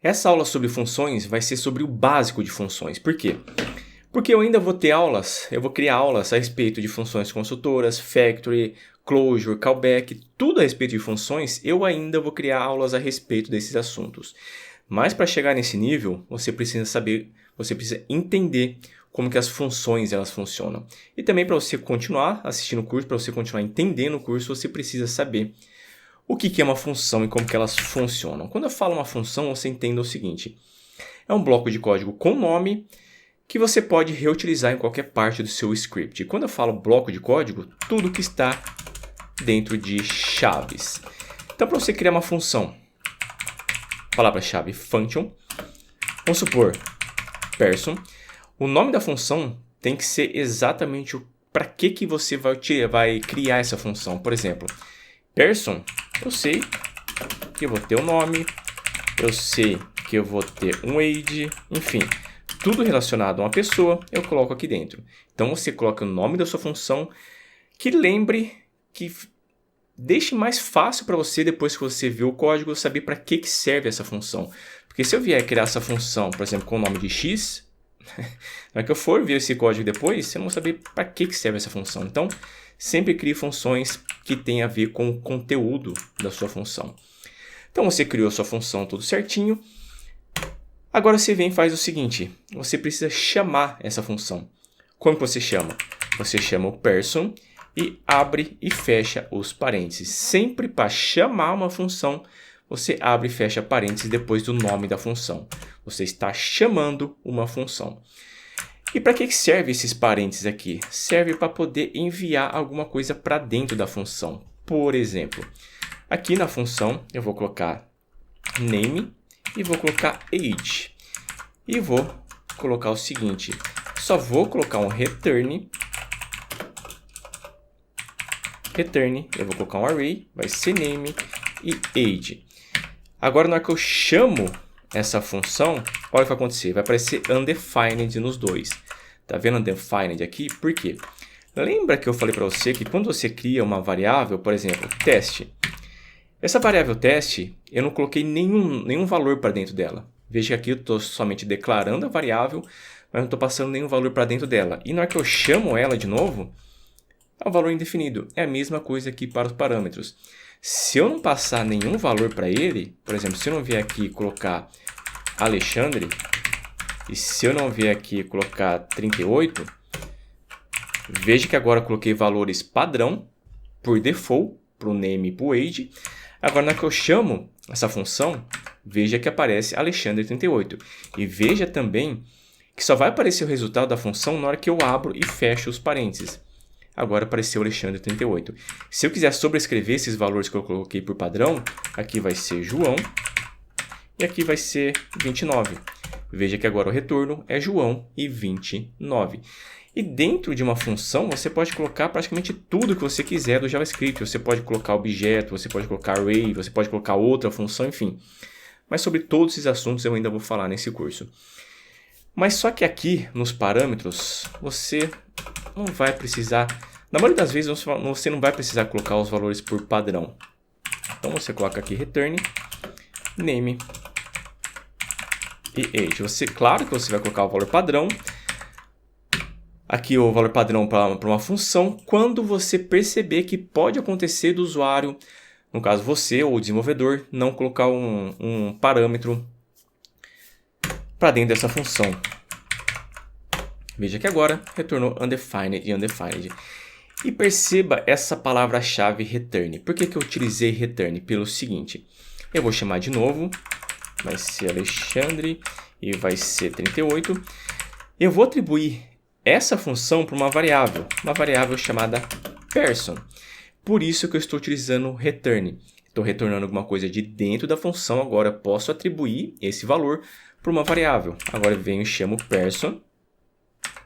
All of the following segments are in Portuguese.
Essa aula sobre funções vai ser sobre o básico de funções. Por quê? Porque eu ainda vou ter aulas, eu vou criar aulas a respeito de funções consultoras, factory, closure, callback, tudo a respeito de funções, eu ainda vou criar aulas a respeito desses assuntos. Mas para chegar nesse nível, você precisa saber, você precisa entender como que as funções elas funcionam. E também para você continuar assistindo o curso, para você continuar entendendo o curso, você precisa saber o que é uma função e como que elas funcionam. Quando eu falo uma função, você entenda o seguinte: é um bloco de código com nome que você pode reutilizar em qualquer parte do seu script. E quando eu falo bloco de código, tudo que está dentro de chaves. Então, para você criar uma função, palavra-chave function, vamos supor person, o nome da função tem que ser exatamente o para que você vai criar essa função. Por exemplo, person, eu sei que eu vou ter um nome, eu sei que eu vou ter um age, enfim, tudo relacionado a uma pessoa eu coloco aqui dentro. Então você coloca o nome da sua função, que lembre, que deixe mais fácil para você, depois que você viu o código, saber para que serve essa função. Porque se eu vier criar essa função, por exemplo, com o nome de x, na hora que eu for ver esse código depois, eu não vou saber para que serve essa função. Então, sempre crie funções que tenham a ver com o conteúdo da sua função. Então, você criou a sua função tudo certinho. Agora você vem e faz o seguinte: você precisa chamar essa função. Como que você chama? Você chama o person e abre e fecha os parênteses. Sempre para chamar uma função, você abre e fecha parênteses depois do nome da função. Você está chamando uma função. E para que serve esses parênteses aqui? Serve para poder enviar alguma coisa para dentro da função. Por exemplo, aqui na função eu vou colocar name e vou colocar age. E vou colocar o seguinte: só vou colocar um return, eu vou colocar um array, vai ser name e age. Agora, na hora que eu chamo essa função, olha o que vai acontecer, vai aparecer undefined nos dois. Tá vendo undefined aqui? Por quê? Lembra que eu falei para você que quando você cria uma variável, por exemplo, teste, essa variável teste, eu não coloquei nenhum valor para dentro dela. Veja que aqui eu estou somente declarando a variável, mas não estou passando nenhum valor para dentro dela. E na hora que eu chamo ela de novo, é um valor indefinido. É a mesma coisa aqui para os parâmetros. Se eu não passar nenhum valor para ele, por exemplo, se eu não vier aqui colocar Alexandre, e se eu não vier aqui colocar 38, veja que agora eu coloquei valores padrão, por default, para o name e para o age. Agora, na hora que eu chamo essa função, veja que aparece Alexandre 38. E veja também que só vai aparecer o resultado da função na hora que eu abro e fecho os parênteses. Agora apareceu Alexandre 38. Se eu quiser sobrescrever esses valores que eu coloquei por padrão, aqui vai ser João e aqui vai ser 29. Veja que agora o retorno é João e 29. E dentro de uma função, você pode colocar praticamente tudo que você quiser do JavaScript. Você pode colocar objeto, você pode colocar array, você pode colocar outra função, enfim. Mas sobre todos esses assuntos eu ainda vou falar nesse curso. Mas só que aqui, nos parâmetros, você não vai precisar... Na maioria das vezes, você não vai precisar colocar os valores por padrão. Então, você coloca aqui return, name e age. Claro que você vai colocar o valor padrão. Aqui o valor padrão para uma função, quando você perceber que pode acontecer do usuário, no caso você ou o desenvolvedor, não colocar um parâmetro para dentro dessa função. Veja que agora retornou undefined e undefined. E perceba essa palavra-chave return. Por que eu utilizei return? Pelo seguinte, eu vou chamar de novo, vai ser Alexandre e vai ser 38. Eu vou atribuir essa função para uma variável chamada person. Por isso que eu estou utilizando return. Estou retornando alguma coisa de dentro da função, agora eu posso atribuir esse valor para uma variável. Agora eu venho e chamo person.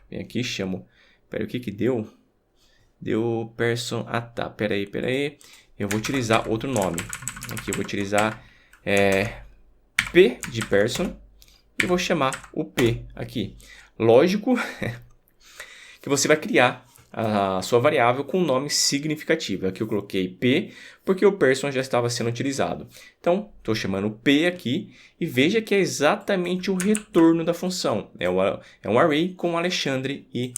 Venho aqui e chamo... Espera, o que deu? Deu person... Ah, tá. Espera aí. Eu vou utilizar outro nome. Aqui eu vou utilizar P de person e vou chamar o P aqui. Lógico que você vai criar a sua variável com um nome significativo. Aqui eu coloquei P, porque o person já estava sendo utilizado. Então, estou chamando P aqui e veja que é exatamente o retorno da função. É um array com Alexandre e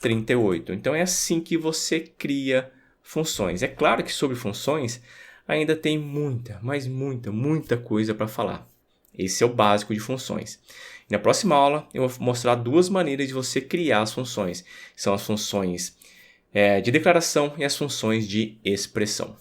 38. Então, é assim que você cria funções. É claro que sobre funções ainda tem muita, mas muita coisa para falar. Esse é o básico de funções. Na próxima aula, eu vou mostrar duas maneiras de você criar as funções. São as funções de declaração e as funções de expressão.